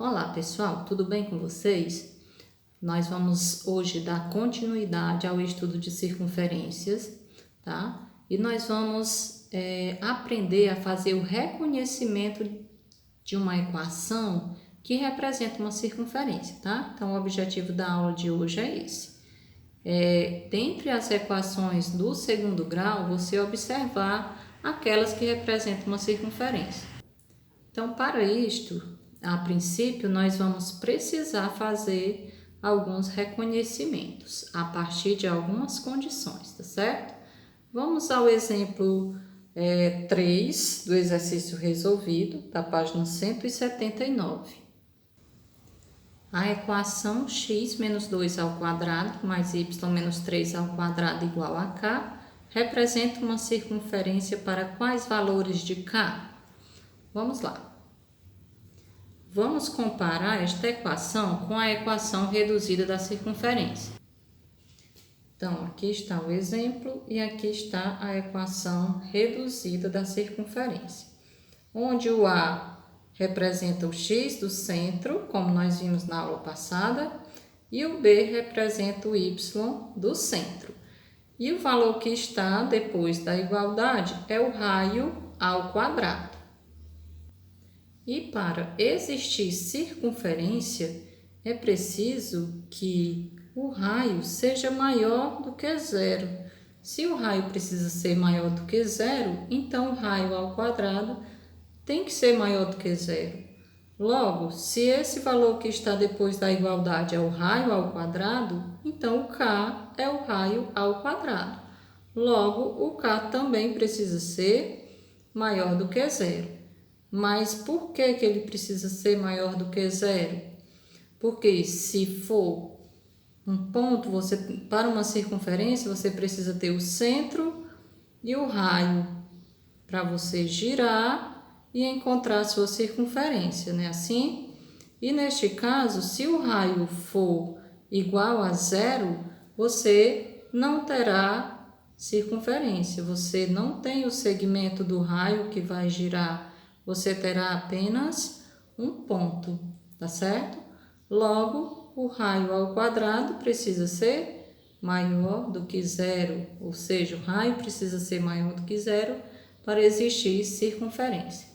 Olá pessoal, tudo bem com vocês? Nós vamos hoje dar continuidade ao estudo de circunferências, tá? E nós vamos aprender a fazer o reconhecimento de uma equação que representa uma circunferência, tá? Então, o objetivo da aula de hoje é esse. Dentre as equações do segundo grau, você observar aquelas que representam uma circunferência. Então, para isto, a princípio, nós vamos precisar fazer alguns reconhecimentos a partir de algumas condições, tá certo? Vamos ao exemplo 3 do exercício resolvido, da página 179. A equação x menos 2 ao quadrado mais y menos 3 ao quadrado igual a k representa uma circunferência para quais valores de k? Vamos lá. Vamos comparar esta equação com a equação reduzida da circunferência. Então, aqui está o exemplo e aqui está a equação reduzida da circunferência, onde o A representa o x do centro, como nós vimos na aula passada, e o B representa o y do centro. E o valor que está depois da igualdade é o raio ao quadrado. E para existir circunferência, é preciso que o raio seja maior do que zero. Se o raio precisa ser maior do que zero, então o raio ao quadrado tem que ser maior do que zero. Logo, se esse valor que está depois da igualdade é o raio ao quadrado, então o k é o raio ao quadrado. Logo, o k também precisa ser maior do que zero. Mas por que ele precisa ser maior do que zero? Porque se for um ponto, para uma circunferência, você precisa ter o centro e o raio para você girar e encontrar a sua circunferência, né? Assim? E neste caso, se o raio for igual a zero, você não terá circunferência. Você não tem o segmento do raio que vai girar. Você terá apenas um ponto, tá certo? Logo, o raio ao quadrado precisa ser maior do que zero, ou seja, o raio precisa ser maior do que zero para existir circunferência.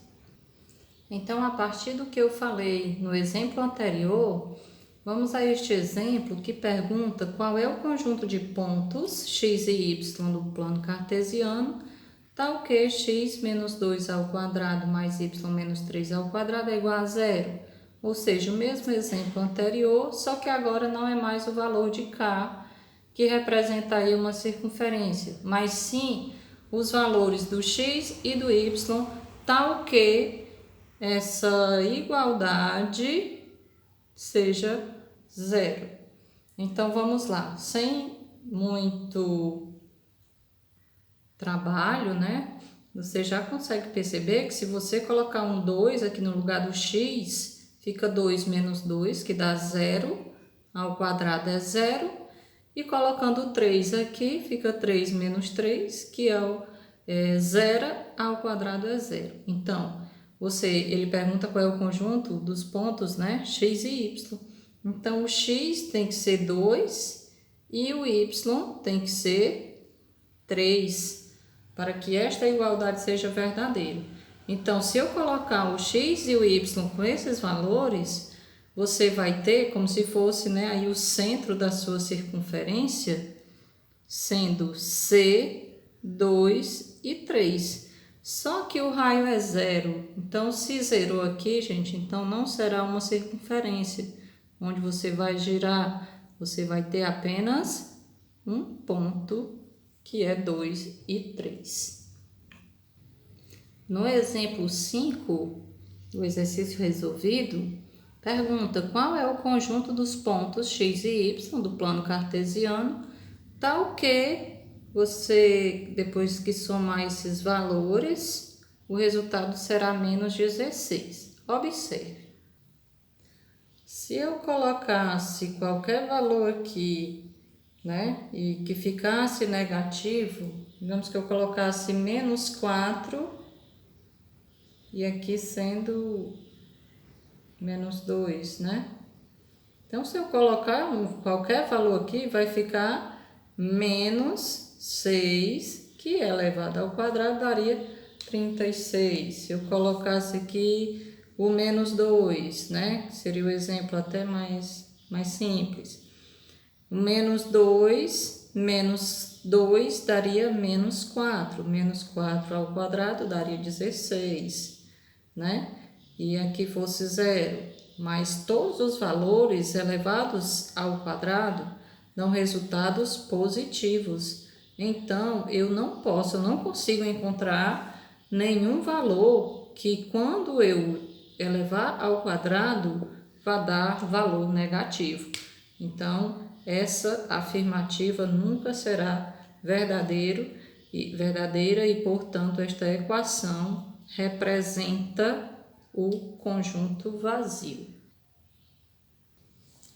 Então, a partir do que eu falei no exemplo anterior, vamos a este exemplo que pergunta qual é o conjunto de pontos x e y do plano cartesiano, tal que x menos 2 ao quadrado mais y menos 3 ao quadrado é igual a zero. Ou seja, o mesmo exemplo anterior, só que agora não é mais o valor de k, que representa aí uma circunferência, mas sim os valores do x e do y, tal que essa igualdade seja zero. Então, vamos lá, sem muito trabalho, né? Você já consegue perceber que se você colocar um 2 aqui no lugar do x, fica 2 menos 2, que dá 0, ao quadrado é 0, e colocando 3 aqui, fica 3 menos 3, que é 0, ao quadrado é 0. Então, ele pergunta qual é o conjunto dos pontos, né? X e y. Então, o x tem que ser 2 e o y tem que ser 3, para que esta igualdade seja verdadeira. Então, se eu colocar o x e o y com esses valores, você vai ter como se fosse, né, aí o centro da sua circunferência sendo C, 2 e 3. Só que o raio é zero. Então, se zerou aqui, gente, então não será uma circunferência onde você vai girar. Você vai ter apenas um ponto, que é 2 e 3. No exemplo 5, do exercício resolvido, pergunta qual é o conjunto dos pontos x e y do plano cartesiano, tal que você, depois que somar esses valores, o resultado será menos 16. Observe. Se eu colocasse qualquer valor aqui, né, e que ficasse negativo, digamos que eu colocasse menos 4, e aqui sendo menos 2, né? Então, se eu colocar qualquer valor aqui, vai ficar menos 6, que é elevado ao quadrado, daria 36. Se eu colocasse aqui o menos 2, né? Seria o exemplo até mais simples. O menos 2, menos 2 daria menos 4. Menos 4 ao quadrado daria 16, né? E aqui fosse 0. Mas todos os valores elevados ao quadrado dão resultados positivos. Então, eu não consigo encontrar nenhum valor que quando eu elevar ao quadrado vá dar valor negativo. Então, essa afirmativa nunca será verdadeira e, portanto, esta equação representa o conjunto vazio.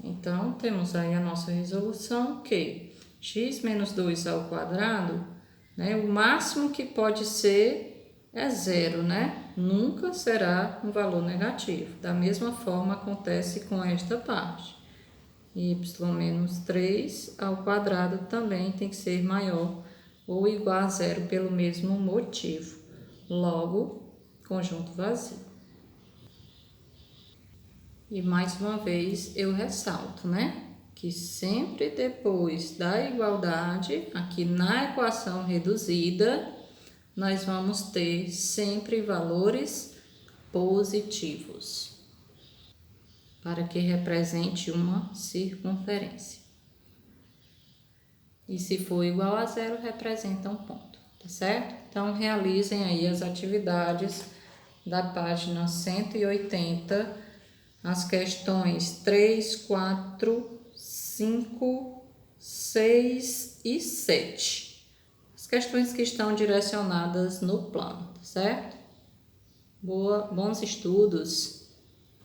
Então, temos aí a nossa resolução que x menos 2 ao quadrado, né, o máximo que pode ser é 0, né? Nunca será um valor negativo. Da mesma forma acontece com esta parte. Y menos 3 ao quadrado também tem que ser maior ou igual a 0 pelo mesmo motivo. Logo, conjunto vazio. E mais uma vez eu ressalto, né? Que sempre depois da igualdade, aqui na equação reduzida, nós vamos ter sempre valores positivos, para que represente uma circunferência. E se for igual a 0, representa um ponto, tá certo? Então, realizem aí as atividades da página 180, as questões 3, 4, 5, 6 e 7. As questões que estão direcionadas no plano, tá certo? Bons estudos!